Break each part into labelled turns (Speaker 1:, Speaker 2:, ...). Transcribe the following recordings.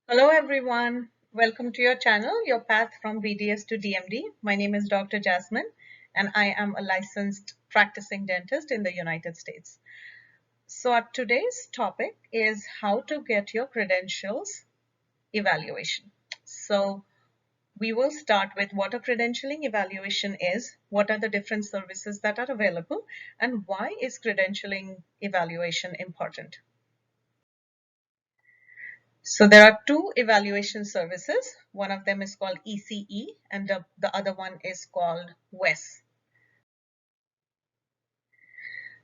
Speaker 1: Hello everyone, welcome to your channel, Your Path from BDS to DMD. My name is Dr. Jasmine and I am a licensed practicing dentist in the United States. So our today's topic is how to get your credentials evaluation. So we will start with what a credentialing evaluation is, what are the different services that are available, and why is credentialing evaluation important. So there are two evaluation services. One of them is called ECE and the other one is called WES.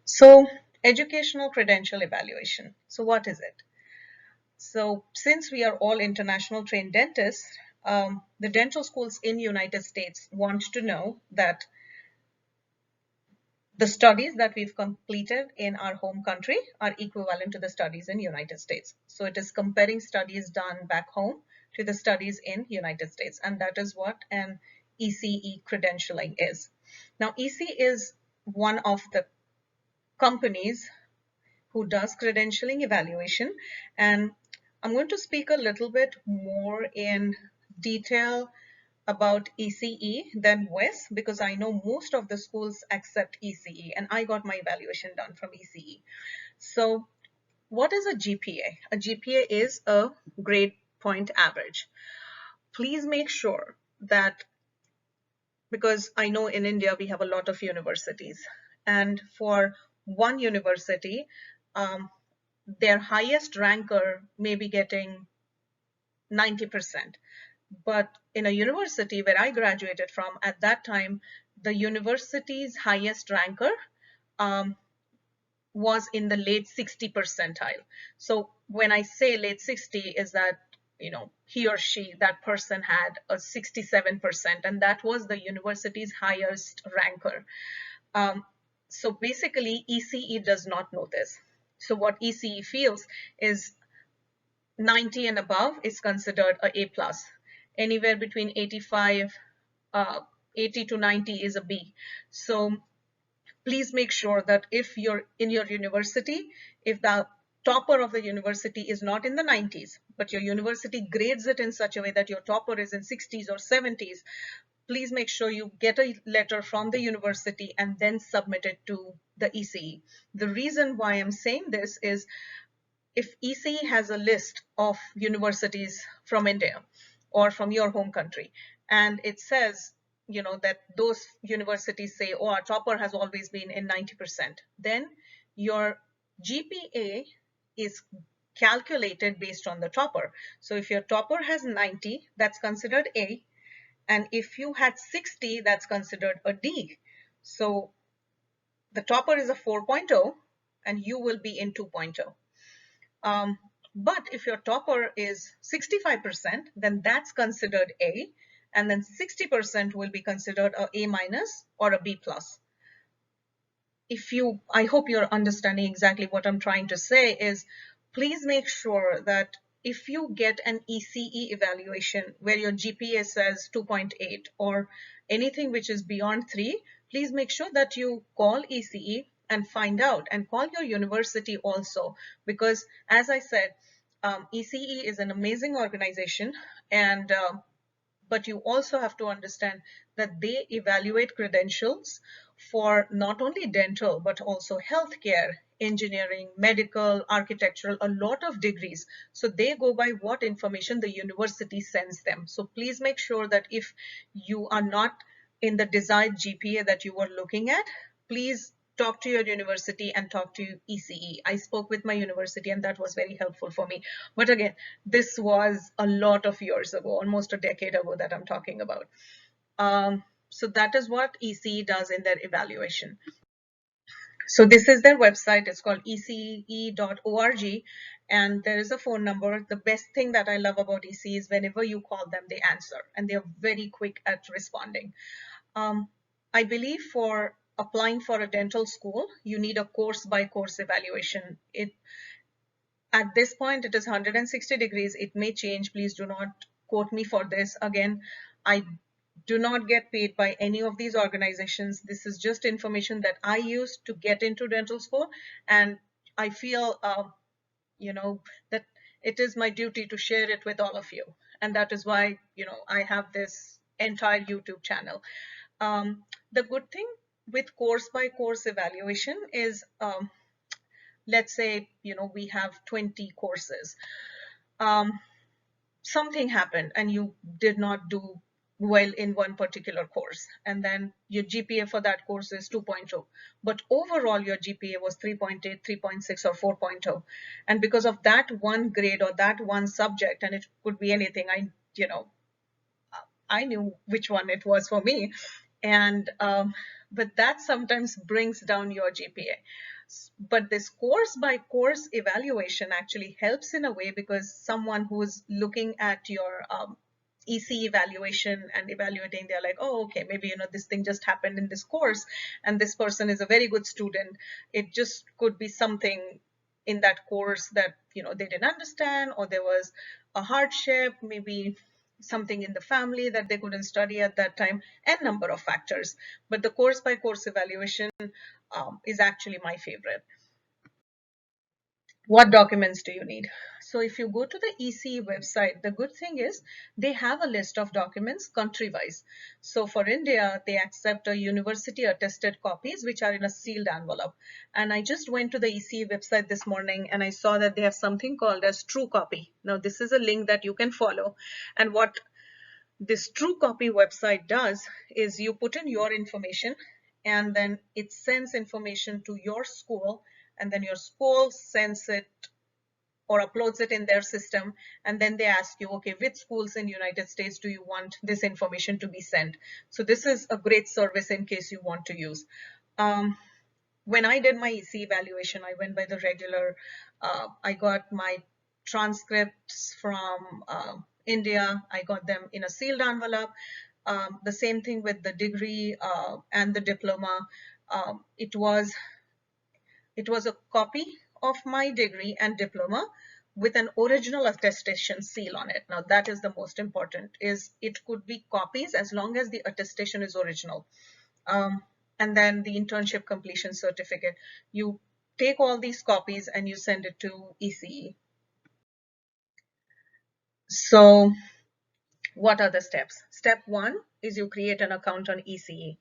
Speaker 1: So educational credential evaluation. So what is it? So since we are all international trained dentists, the dental schools in United States want to know that the studies that we've completed in our home country are equivalent to the studies in United States. So it is comparing studies done back home to the studies in United States. And that is what an ECE credentialing is. Now, ECE is one of the companies who does credentialing evaluation. And I'm going to speak a little bit more in detail about ECE than WES because I know most of the schools accept ECE and I got my evaluation done from ECE. So what is a GPA? A GPA is a grade point average. Please make sure that, because I know in India we have a lot of universities, and for one university, their highest ranker may be getting 90%. But in a university where I graduated from, at that time, the university's highest ranker um, was in the late 60 percentile. So when I say late 60 is that, he or she, that person had a 67%, and that was the university's highest ranker. Um, so basically, ECE does not know this. So what ECE feels is 90 and above is considered a A plus. Anywhere between 80 to 90 is a B. So please make sure that if you're in your university, if the topper of the university is not in the 90s, but your university grades it in such a way that your topper is in 60s or 70s, please make sure you get a letter from the university and then submit it to the ECE. The reason why I'm saying this is if ECE has a list of universities from India or from your home country, and it says, that those universities say, oh, our topper has always been in 90%, then your GPA is calculated based on the topper. So if your topper has 90, that's considered A. And if you had 60, that's considered a D. So the topper is a 4.0 and you will be in 2.0. But if your topper is 65%, then that's considered A, and then 60% will be considered a A minus or a B plus. I hope you're understanding exactly what I'm trying to say is, please make sure that if you get an ECE evaluation where your GPA says 2.8 or anything which is beyond 3, please make sure that you call ECE and find out, and call your university also, because as I said, ECE is an amazing organization, and but you also have to understand that they evaluate credentials for not only dental but also healthcare, engineering, medical, architectural, a lot of degrees. So they go by what information the university sends them. So please make sure that if you are not in the desired GPA that you were looking at, please talk to your university and talk to ECE. I spoke with my university and that was very helpful for me. But again, this was a lot of years ago, almost a decade ago that I'm talking about. So that is what ECE does in their evaluation. So this is their website. It's called ece.org, and there is a phone number. The best thing that I love about ECE is whenever you call them, they answer, and they're very quick at responding. I believe for applying for a dental school, you need a course-by-course evaluation. At this point, it is 160 degrees. It may change. Please do not quote me for this. Again, I do not get paid by any of these organizations. This is just information that I use to get into dental school. And I feel, that it is my duty to share it with all of you. And that is why, I have this entire YouTube channel. The good thing with course by course evaluation is, let's say, we have 20 courses. Something happened and you did not do well in one particular course, and then your GPA for that course is 2.0, but overall your GPA was 3.8, 3.6, or 4.0. And because of that one grade or that one subject, and it could be anything, I knew which one it was for me. And but that sometimes brings down your GPA. But this course by course evaluation actually helps in a way, because someone who's looking at your EC evaluation and evaluating, they're like, oh, okay, maybe, this thing just happened in this course, and this person is a very good student. It just could be something in that course that, they didn't understand, or there was a hardship, maybe something in the family that they couldn't study at that time, and number of factors. But the course by course evaluation is actually my favorite. What documents do you need? So if you go to the ECE website, the good thing is they have a list of documents country-wise. So for India, they accept a university attested copies, which are in a sealed envelope. And I just went to the ECE website this morning and I saw that they have something called as True Copy. Now this is a link that you can follow. And what this True Copy website does is you put in your information, and then it sends information to your school, and then your school sends it or uploads it in their system, and then they ask you, okay, which schools in United States do you want this information to be sent? So this is a great service in case you want to use. When I did my EC evaluation, I went by the regular, I got my transcripts from India. I got them in a sealed envelope. The same thing with the degree and the diploma. It was a copy of my degree and diploma with an original attestation seal on it. Now that is the most important, is it could be copies as long as the attestation is original. And then the internship completion certificate. You take all these copies and you send it to ECE. So what are the steps? Step 1 is you create an account on ECE.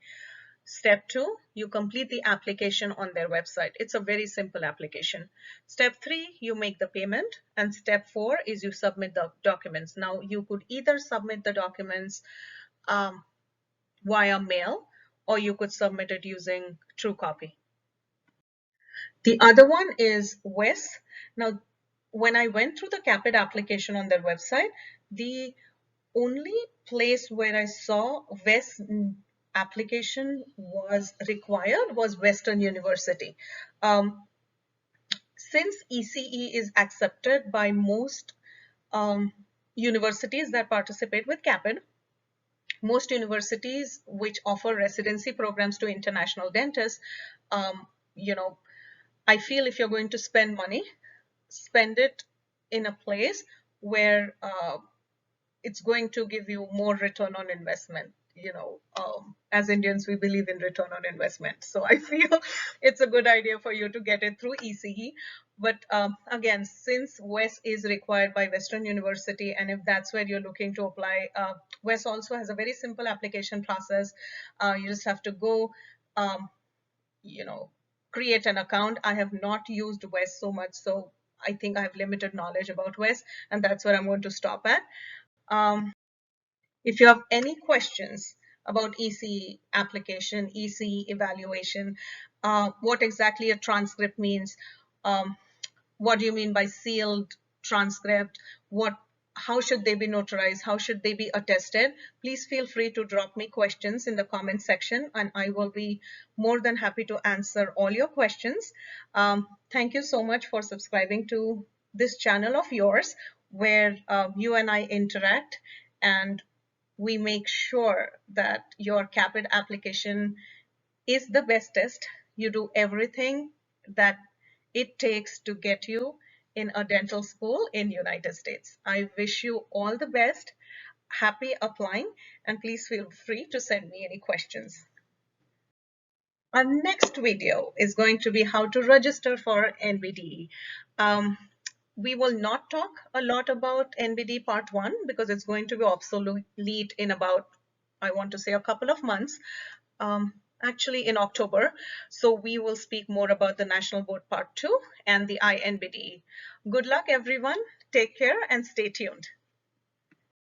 Speaker 1: Step 2, you complete the application on their website. It's a very simple application. Step 3, you make the payment. And step 4 is you submit the documents. Now you could either submit the documents via mail, or you could submit it using True Copy. The other one is WES. Now, when I went through the CAAPID application on their website, the only place where I saw WES application was required was Western University. Since ECE is accepted by most universities that participate with CAAPID, most universities which offer residency programs to international dentists, you know, I feel if you're going to spend money, spend it in a place where it's going to give you more return on investment. As Indians, we believe in return on investment. So I feel it's a good idea for you to get it through ECE. But again, since WES is required by Western University, and if that's where you're looking to apply, WES also has a very simple application process. You just have to go, create an account. I have not used WES so much, so I think I have limited knowledge about WES, and that's where I'm going to stop at. If you have any questions about ECE application, ECE evaluation, what exactly a transcript means, what do you mean by sealed transcript, how should they be notarized, how should they be attested, please feel free to drop me questions in the comment section, and I will be more than happy to answer all your questions. Thank you so much for subscribing to this channel of yours, where you and I interact, and we make sure that your CAAPID application is the bestest. You do everything that it takes to get you in a dental school in United States. I wish you all the best. Happy applying, and please feel free to send me any questions. Our next video is going to be how to register for NBDE. we will not talk a lot about NBD Part 1 because it's going to be obsolete in about, I want to say, a couple of months, actually in October. So we will speak more about the National Board Part 2 and the INBD. Good luck, everyone. Take care and stay tuned.